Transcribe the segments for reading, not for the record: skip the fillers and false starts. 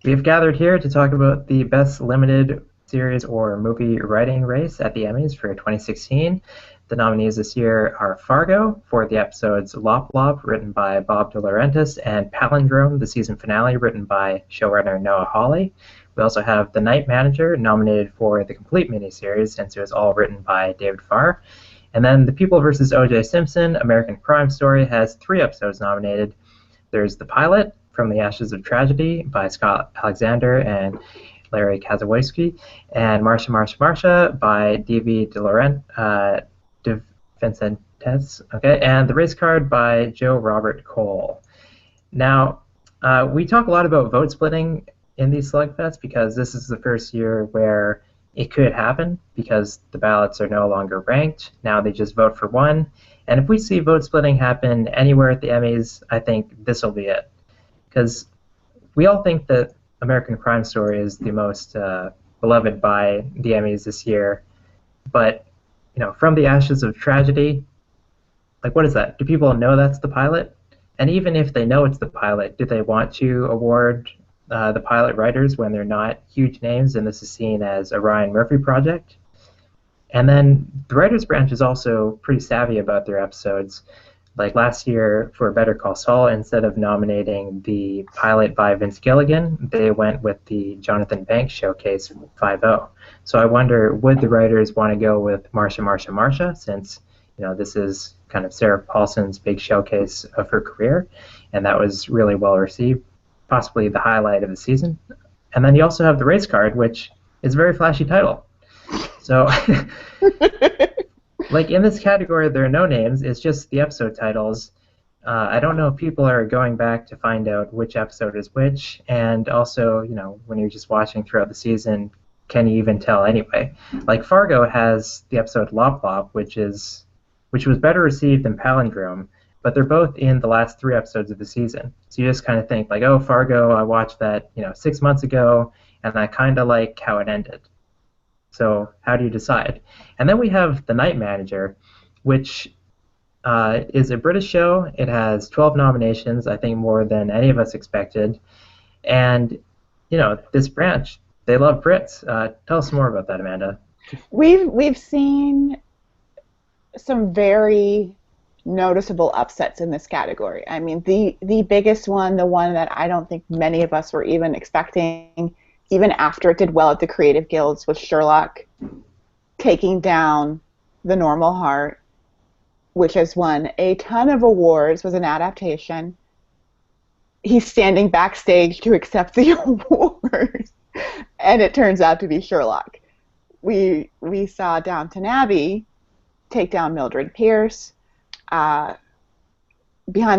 We've gathered here to talk about the best limited series or movie writing race at the Emmys for 2016. The nominees this year are Fargo for the episodes Lop Lop, written by Bob De Laurentiis, and Palindrome, the season finale, written by showrunner Noah Hawley. We also have The Night Manager, nominated for the complete miniseries, since it was all written by David Farr. And then The People vs. O.J. Simpson, American Crime Story, has 3 episodes nominated. There's The Pilot, From the Ashes of Tragedy by Scott Alexander and Larry Kazawowski, and Marsha by De Vincentes, okay, and The Race Card by Joe Robert Cole. Now, we talk a lot about vote splitting in these slugfests because this is the first year where it could happen because the ballots are no longer ranked. Now they just vote for one. And if we see vote splitting happen anywhere at the Emmys, I think this will be it. Because we all think that American Crime Story is the most beloved by the Emmys this year, but From the Ashes of Tragedy, like what is that? Do people know that's the pilot? And even if they know it's the pilot, do they want to award the pilot writers when they're not huge names and this is seen as a Ryan Murphy project? And then the writers' branch is also pretty savvy about their episodes. Like last year for Better Call Saul, instead of nominating the pilot by Vince Gilligan, they went with the Jonathan Banks showcase 5-0. So I wonder, would the writers want to go with Marsha, since this is kind of Sarah Paulson's big showcase of her career, and that was really well received, possibly the highlight of the season. And then you also have the Race Card, which is a very flashy title. So, like in this category, there are no names. It's just the episode titles. I don't know if people are going back to find out which episode is which, and also, when you're just watching throughout the season, can you even tell anyway? Like Fargo has the episode Lop Lop, which was better received than Palindrome, but they're both in the last 3 episodes of the season. So you just kind of think like, oh, Fargo, I watched that 6 months ago, and I kind of like how it ended. So how do you decide? And then we have The Night Manager, which is a British show. It has 12 nominations, I think more than any of us expected. And, this branch, they love Brits. Tell us more about that, Amanda. We've seen some very noticeable upsets in this category. I mean, the biggest one, the one that I don't think many of us were even expecting, even after it did well at the Creative Guilds, was Sherlock taking down The Normal Heart, which has won a ton of awards, was an adaptation. He's standing backstage to accept the award, and it turns out to be Sherlock. We saw Downton Abbey take down Mildred Pierce. Behind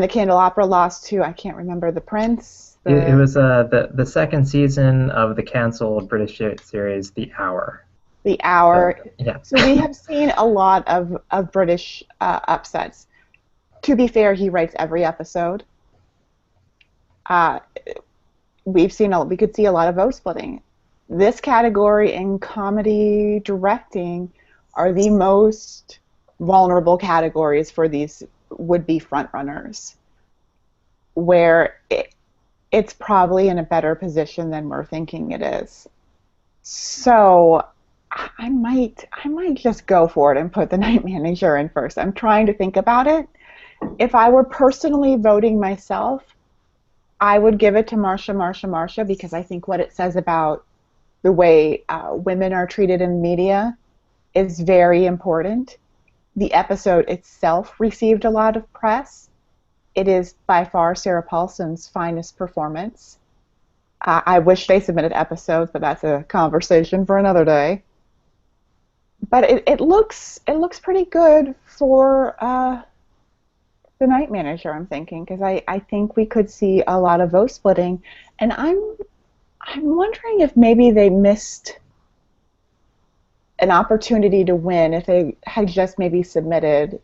the Candelabra lost to, I can't remember, The Prince. It was the second season of the canceled British series, The Hour. The Hour. Yeah. So we have seen a lot of British upsets. To be fair, he writes every episode. We could see a lot of vote splitting. This category in comedy directing are the most vulnerable categories for these would-be frontrunners, where it's probably in a better position than we're thinking it is. So I might just go for it and put The Night Manager in first. I'm trying to think about it. If I were personally voting myself, I would give it to Marsha, because I think what it says about the way women are treated in media is very important. The episode itself received a lot of press. It is by far Sarah Paulson's finest performance. I wish they submitted episodes, but that's a conversation for another day. But it looks pretty good for The Night Manager, I'm thinking, because I think we could see a lot of vote splitting, and I'm wondering if maybe they missed an opportunity to win if they had just maybe submitted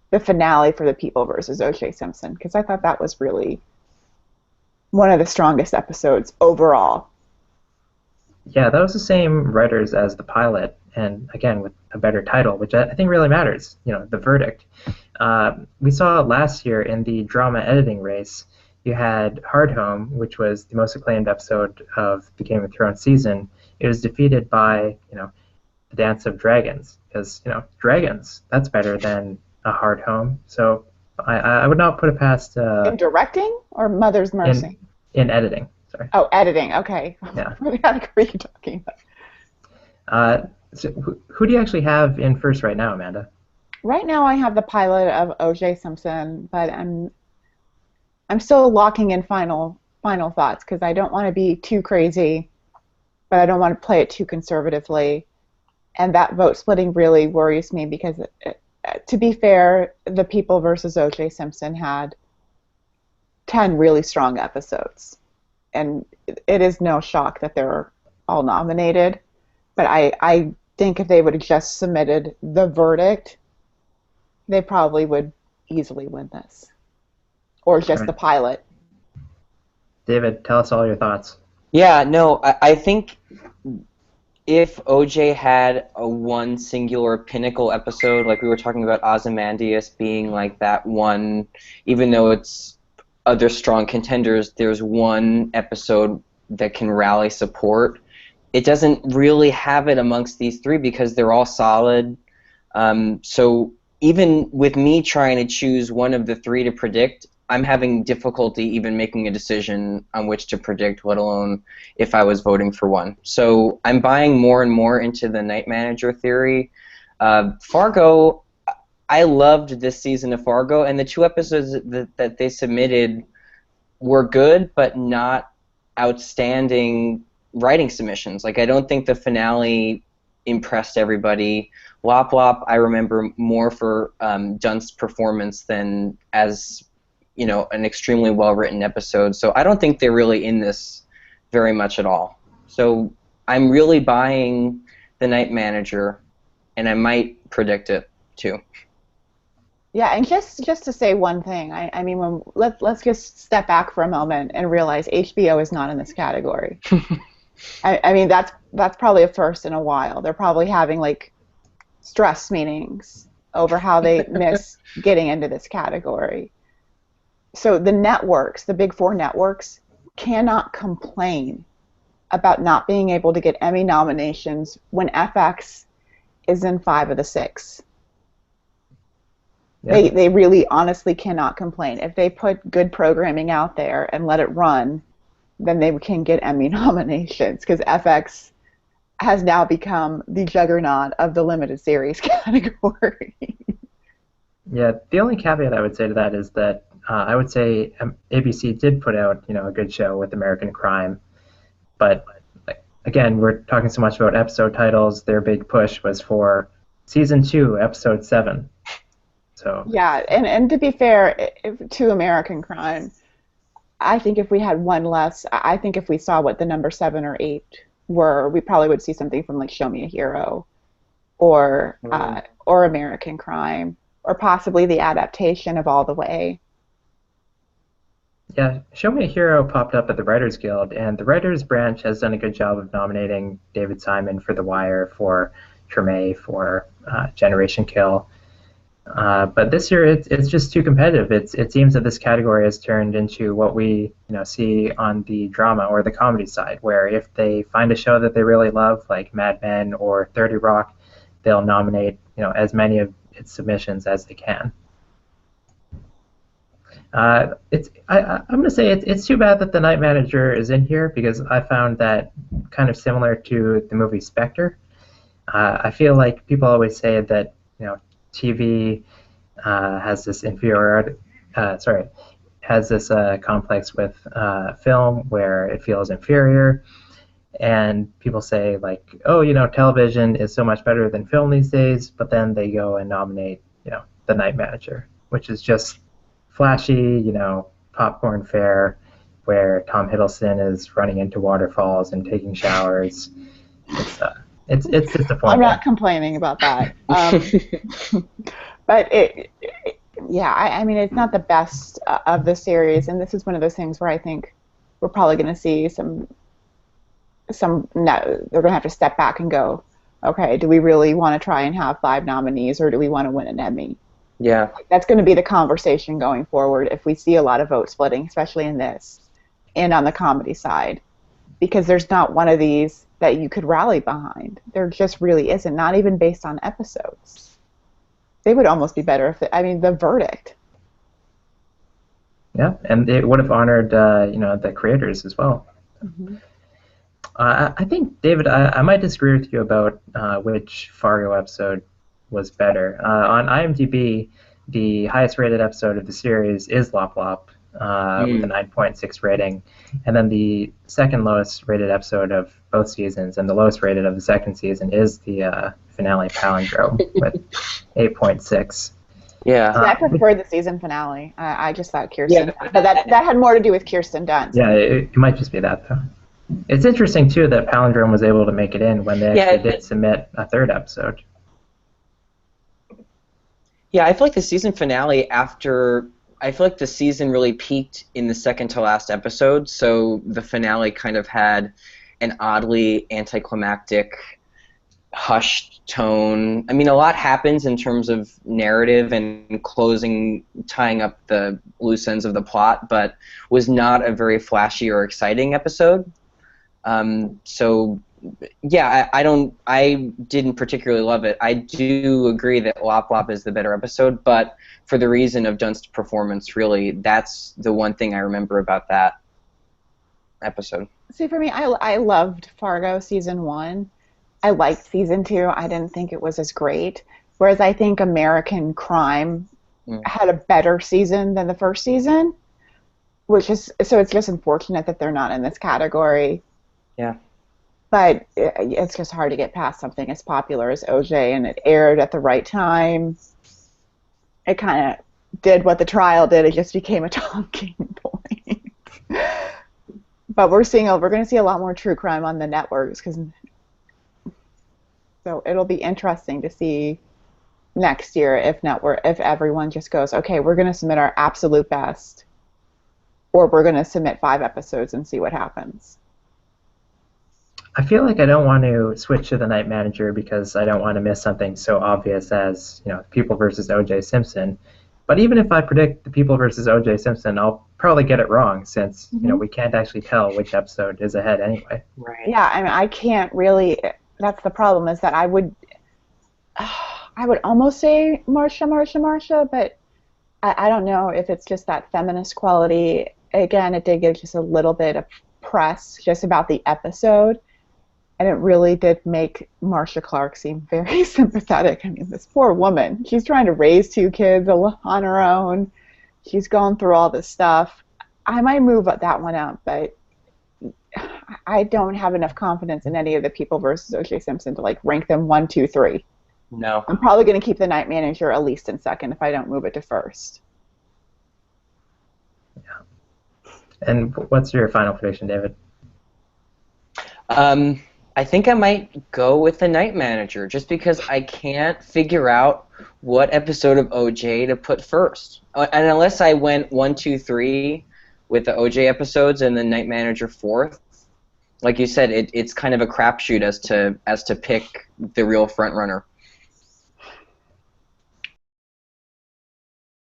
the finale for The People versus O.J. Simpson, because I thought that was really one of the strongest episodes overall. Yeah, that was the same writers as the pilot, and again with a better title, which I think really matters. The verdict. We saw last year in the drama editing race you had Hard Home, which was the most acclaimed episode of the Game of Thrones season. It was defeated by, the Dance of Dragons, because, dragons, that's better than a Hard Home. So I would not put it past In directing or Mother's in Mercy? in editing. Sorry. Oh, editing. Okay. Yeah. What category are you talking about? So who do you actually have in first right now, Amanda? Right now, I have the pilot of OJ Simpson, but I'm still locking in final thoughts because I don't want to be too crazy, but I don't want to play it too conservatively. And that vote splitting really worries me because, to be fair, The People versus O.J. Simpson had 10 really strong episodes. And it is no shock that they're all nominated. But I think if they would have just submitted the verdict, they probably would easily win this. Or All just right. the pilot. David, tell us all your thoughts. Yeah, no, I think if OJ had a one singular pinnacle episode, like we were talking about Ozymandias being like that one, even though it's other strong contenders, there's one episode that can rally support. It doesn't really have it amongst these three because they're all solid. So even with me trying to choose one of the three to predict, I'm having difficulty even making a decision on which to predict, let alone if I was voting for one. So I'm buying more and more into the night manager theory. Fargo, I loved this season of Fargo, and the two episodes that they submitted were good, but not outstanding writing submissions. Like, I don't think the finale impressed everybody. Lop Lop, I remember more for Dunst's performance than as an extremely well-written episode. So I don't think they're really in this very much at all. So I'm really buying the night manager, and I might predict it too. Yeah, and just to say one thing, I mean, let's just step back for a moment and realize HBO is not in this category. I mean, that's probably a first in a while. They're probably having like stress meetings over how they miss getting into this category. So the networks, the big four networks, cannot complain about not being able to get Emmy nominations when FX is in 5 of the 6. Yeah. They really honestly cannot complain. If they put good programming out there and let it run, then they can get Emmy nominations because FX has now become the juggernaut of the limited series category. Yeah, the only caveat I would say to that is that I would say ABC did put out, a good show with American Crime, but again, we're talking so much about episode titles. Their big push was for season 2, episode 7. So Yeah, and to be fair, to American Crime, I think if we had one less, I think if we saw what the number 7 or 8 were, we probably would see something from like Show Me a Hero, or American Crime, or possibly the adaptation of All the Way. yeah, Show Me a Hero popped up at the Writers Guild, and the Writers branch has done a good job of nominating David Simon for The Wire, for Treme, for Generation Kill. But this year, it's just too competitive. It seems that this category has turned into what we see on the drama or the comedy side, where if they find a show that they really love, like Mad Men or 30 Rock, they'll nominate as many of its submissions as they can. I'm going to say it's too bad that the night manager is in here because I found that kind of similar to the movie Spectre. I feel like people always say that TV has this complex with film where it feels inferior, and people say like, oh, television is so much better than film these days, but then they go and nominate, The Night Manager, which is just flashy, popcorn fare, where Tom Hiddleston is running into waterfalls and taking showers. It's disappointing. I'm not complaining about that. But I mean, it's not the best of the series, and this is one of those things where I think we're probably going to see they're going to have to step back and go, okay, do we really want to try and have 5 nominees, or do we want to win an Emmy? Yeah. That's going to be the conversation going forward if we see a lot of vote splitting, especially in this and on the comedy side, because there's not one of these that you could rally behind. There just really isn't, not even based on episodes. They would almost be better if, The Verdict. Yeah, and it would have honored, the creators as well. Mm-hmm. I think, David, I might disagree with you about which Fargo episode was better. On IMDb, the highest rated episode of the series is Lop Lop with a 9.6 rating, and then the second lowest rated episode of both seasons and the lowest rated of the second season is the finale Palindrome with 8.6. Yeah. I prefer the season finale. I just thought Kirsten, but that had more to do with Kirsten Dunst. Yeah, it might just be that, though. It's interesting, too, that Palindrome was able to make it in when they actually did submit a third episode. Yeah, I feel like the season finale I feel like the season really peaked in the second to last episode, so the finale kind of had an oddly anticlimactic, hushed tone. I mean, a lot happens in terms of narrative and tying up the loose ends of the plot, but was not a very flashy or exciting episode. So, yeah, I didn't particularly love it. I do agree that Lop Lop is the better episode, but for the reason of Dunst's performance, really, that's the one thing I remember about that episode. See, for me, I loved Fargo season 1. I liked season 2. I didn't think it was as great. Whereas I think American Crime had a better season than the first season, so it's just unfortunate that they're not in this category. Yeah. But it's just hard to get past something as popular as OJ, and it aired at the right time. It kind of did what the trial did. It just became a talking point. But we're going to see a lot more true crime on the networks, so it'll be interesting to see next year if everyone just goes, okay, we're going to submit our absolute best, or we're going to submit 5 episodes and see what happens. I feel like I don't want to switch to the night manager because I don't want to miss something so obvious as, People versus O.J. Simpson. But even if I predict the People versus O.J. Simpson, I'll probably get it wrong since, we can't actually tell which episode is ahead anyway. Right. Yeah, I can't really. That's the problem, is that I would almost say Marsha, but I don't know if it's just that feminist quality. Again, it did get just a little bit of press just about the episode, and it really did make Marsha Clark seem very sympathetic. I mean, this poor woman, she's trying to raise 2 kids on her own. She's going through all this stuff. I might move that one up, but I don't have enough confidence in any of the People versus O.J. Simpson to rank them 1, 2, 3. No. I'm probably going to keep the night manager at least in second if I don't move it to first. Yeah. And what's your final prediction, David? I think I might go with the night manager just because I can't figure out what episode of OJ to put first. And unless I went 1, 2, 3 with the OJ episodes and the night manager fourth, like you said, it's kind of a crapshoot as to pick the real front runner.